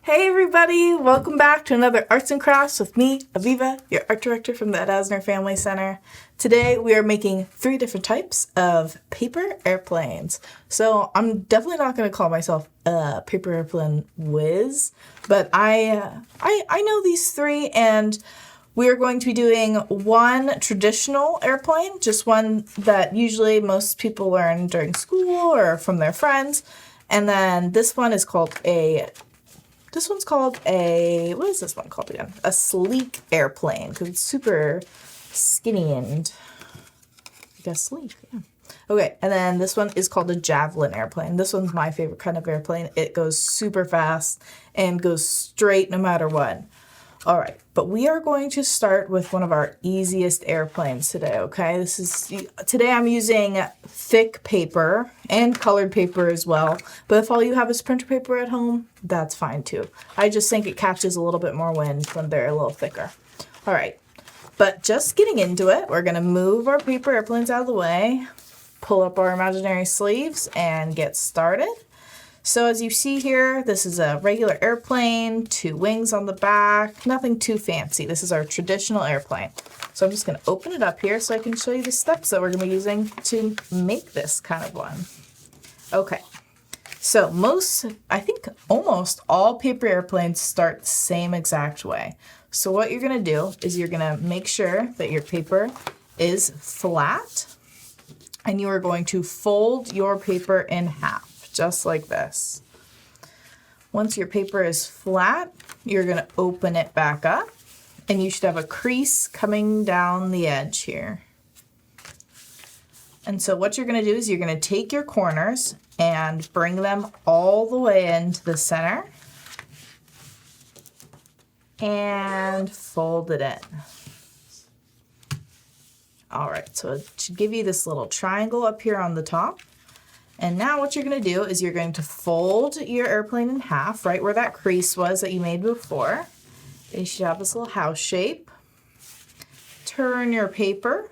Hey everybody, welcome back to another Arts and Crafts with me, Avivah, your art director from the Ed Asner Family Center. Today we are making 3 different types of paper airplanes. So I'm definitely not going to call myself a paper airplane whiz, but I know these 3, and we are going to be doing one traditional airplane, just one that usually most people learn during school or from their friends. And then this one is called what is this one called again? A sleek airplane, because it's super skinny and I guess sleek, yeah. Okay, and then this one is called a Javelin Airplane. This one's my favorite kind of airplane. It goes super fast and goes straight no matter what. All right, but we are going to start with one of our easiest airplanes today, okay? Today I'm using thick paper and colored paper as well, but if all you have is printer paper at home, that's fine too. I just think it catches a little bit more wind when they're a little thicker. All right, but just getting into it, we're gonna move our paper airplanes out of the way, pull up our imaginary sleeves, and get started. So as you see here, this is a regular airplane, 2 wings on the back, nothing too fancy. This is our traditional airplane. So I'm just going to open it up here so I can show you the steps that we're going to be using to make this kind of one. Okay, so I think almost all paper airplanes start the same exact way. So what you're going to do is you're going to make sure that your paper is flat, and you are going to fold your paper in half. Just like this. Once your paper is flat, you're going to open it back up, and you should have a crease coming down the edge here. And so what you're going to do is you're going to take your corners and bring them all the way into the center and fold it in. All right, so it should give you this little triangle up here on the top. And now what you're going to do is you're going to fold your airplane in half, right where that crease was that you made before. You should have this little house shape. Turn your paper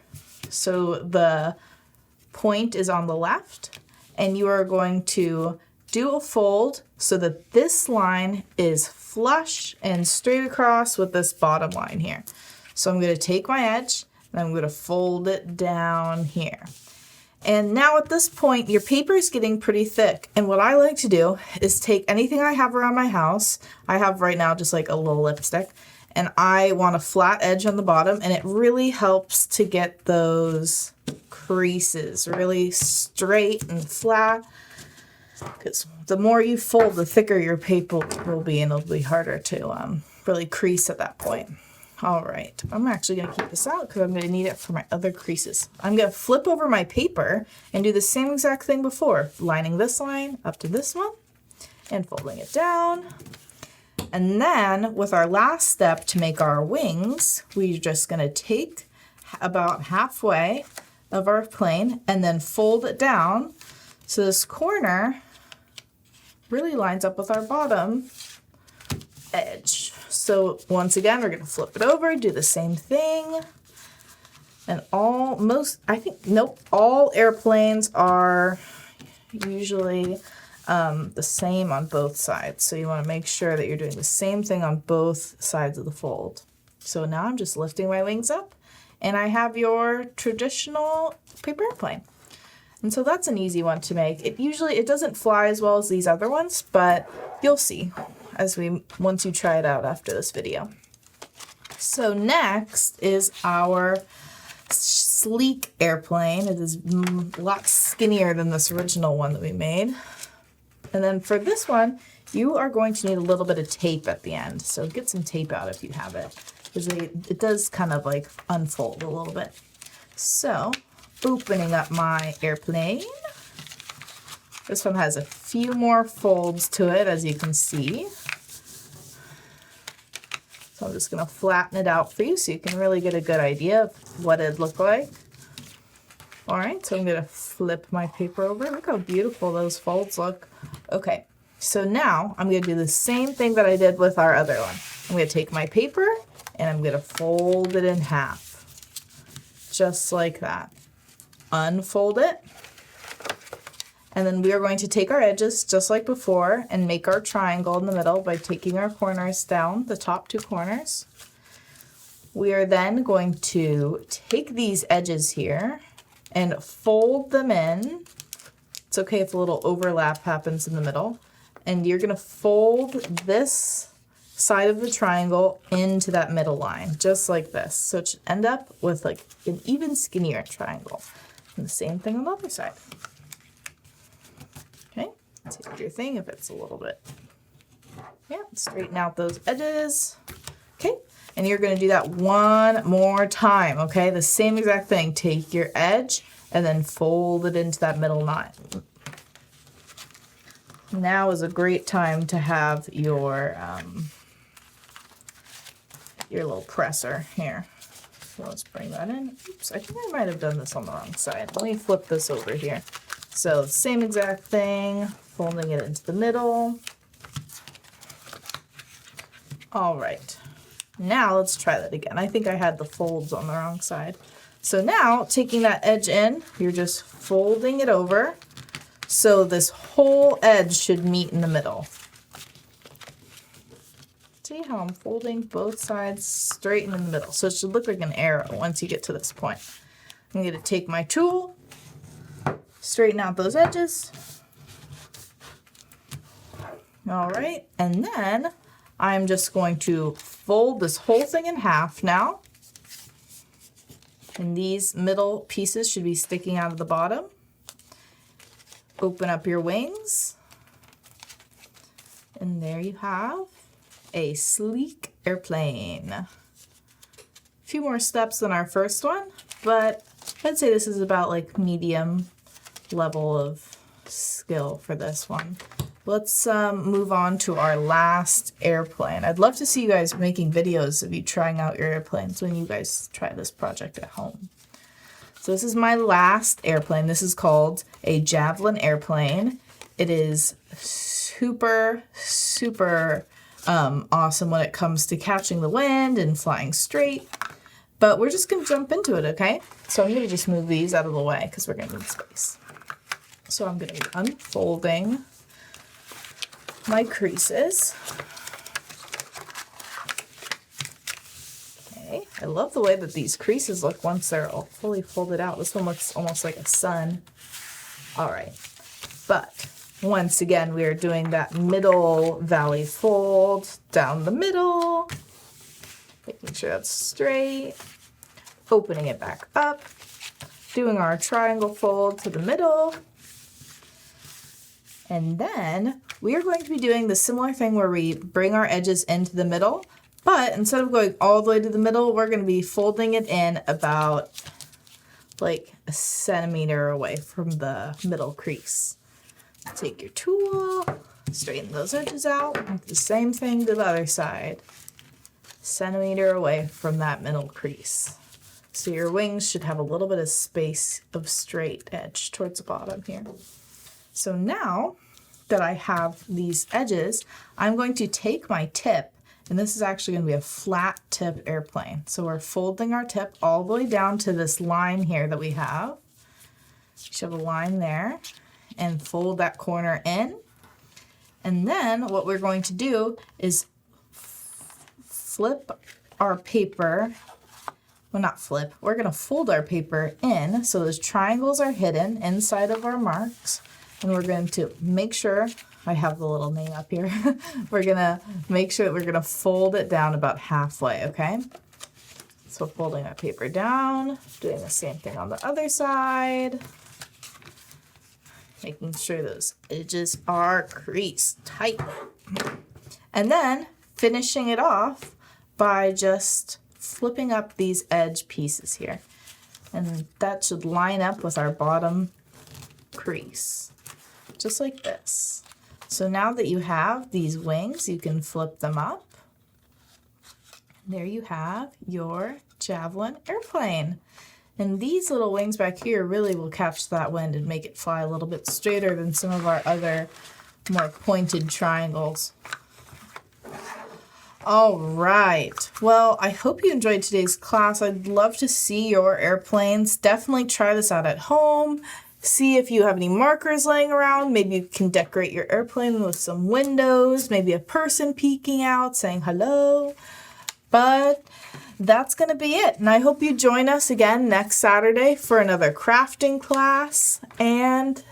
so the point is on the left, and you are going to do a fold so that this line is flush and straight across with this bottom line here. So I'm going to take my edge and I'm going to fold it down here. And now at this point, your paper is getting pretty thick. And what I like to do is take anything I have around my house. I have right now just like a little lipstick. And I want a flat edge on the bottom. And it really helps to get those creases really straight and flat. Because the more you fold, the thicker your paper will be. And it'll be harder to really crease at that point. All right, I'm actually going to keep this out because I'm going to need it for my other creases. I'm going to flip over my paper and do the same exact thing before, lining this line up to this one and folding it down. And then with our last step to make our wings, we're just going to take about halfway of our plane and then fold it down so this corner really lines up with our bottom edge. So once again, we're going to flip it over, do the same thing. And all airplanes are usually the same on both sides. So you want to make sure that you're doing the same thing on both sides of the fold. So now I'm just lifting my wings up, and I have your traditional paper airplane. And so that's an easy one to make. It doesn't fly as well as these other ones, but you'll see once you try it out after this video. So next is our sleek airplane. It is a lot skinnier than this original one that we made. And then for this one, you are going to need a little bit of tape at the end. So get some tape out if you have it, because it does kind of like unfold a little bit. So opening up my airplane. This one has a few more folds to it, as you can see. So I'm just going to flatten it out for you so you can really get a good idea of what it'd look like. All right, so I'm going to flip my paper over. Look how beautiful those folds look. Okay, so now I'm going to do the same thing that I did with our other one. I'm going to take my paper and I'm going to fold it in half, just like that. Unfold it. And then we are going to take our edges just like before and make our triangle in the middle by taking our corners down, the top 2 corners. We are then going to take these edges here and fold them in. It's okay if a little overlap happens in the middle. And you're going to fold this side of the triangle into that middle line, just like this. So it should end up with like an even skinnier triangle. And the same thing on the other side. Okay, take your thing if it's a little bit. Yeah, straighten out those edges. Okay, and you're gonna do that one more time, okay? The same exact thing. Take your edge and then fold it into that middle line. Now is a great time to have your little presser here. So let's bring that in. Oops, I think I might have done this on the wrong side. Let me flip this over here. So same exact thing, folding it into the middle. All right, now let's try that again. I think I had the folds on the wrong side. So now taking that edge in, you're just folding it over. So this whole edge should meet in the middle. See how I'm folding both sides straight in the middle. So it should look like an arrow once you get to this point. I'm going to take my tool, straighten out those edges. All right, and then I'm just going to fold this whole thing in half now. And these middle pieces should be sticking out of the bottom. Open up your wings. And there you have a sleek airplane. A few more steps than our first one, but I'd say this is about like medium level of skill for this one. Let's move on to our last airplane. I'd love to see you guys making videos of you trying out your airplanes when you guys try this project at home. So this is my last airplane. This is called a Javelin Airplane. It is super awesome when it comes to catching the wind and flying straight. But we're just going to jump into it, okay? So I'm going to just move these out of the way because we're going to need space. So I'm going to be unfolding my creases. Okay, I love the way that these creases look once they're all fully folded out. This one looks almost like a sun. All right, but once again, we are doing that middle valley fold down the middle, making sure that's straight, opening it back up, doing our triangle fold to the middle, and then we are going to be doing the similar thing where we bring our edges into the middle, but instead of going all the way to the middle, we're going to be folding it in about like a centimeter away from the middle crease. Take your tool, straighten those edges out, do the same thing to the other side. Centimeter away from that middle crease. So your wings should have a little bit of space of straight edge towards the bottom here. So now that I have these edges, I'm going to take my tip, and this is actually going to be a flat tip airplane. So we're folding our tip all the way down to this line here that we have. You should have a line there, and fold that corner in. And then what we're going to do is flip our paper. Well, not flip. We're going to fold our paper in so those triangles are hidden inside of our marks. And we're going to make sure, I have the little name up here. We're going to make sure that we're going to fold it down about halfway, okay? So folding that paper down, doing the same thing on the other side. Making sure those edges are creased tight. And then finishing it off by just flipping up these edge pieces here. And that should line up with our bottom crease. Just like this. So now that you have these wings, you can flip them up. There you have your Javelin airplane. And these little wings back here really will catch that wind and make it fly a little bit straighter than some of our other more pointed triangles. All right. Well, I hope you enjoyed today's class. I'd love to see your airplanes. Definitely try this out at home. See if you have any markers laying around. Maybe you can decorate your airplane with some windows, maybe a person peeking out saying hello. But that's going to be it. And I hope you join us again next Saturday for another crafting class. And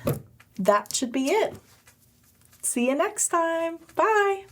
that should be it. See you next time. Bye.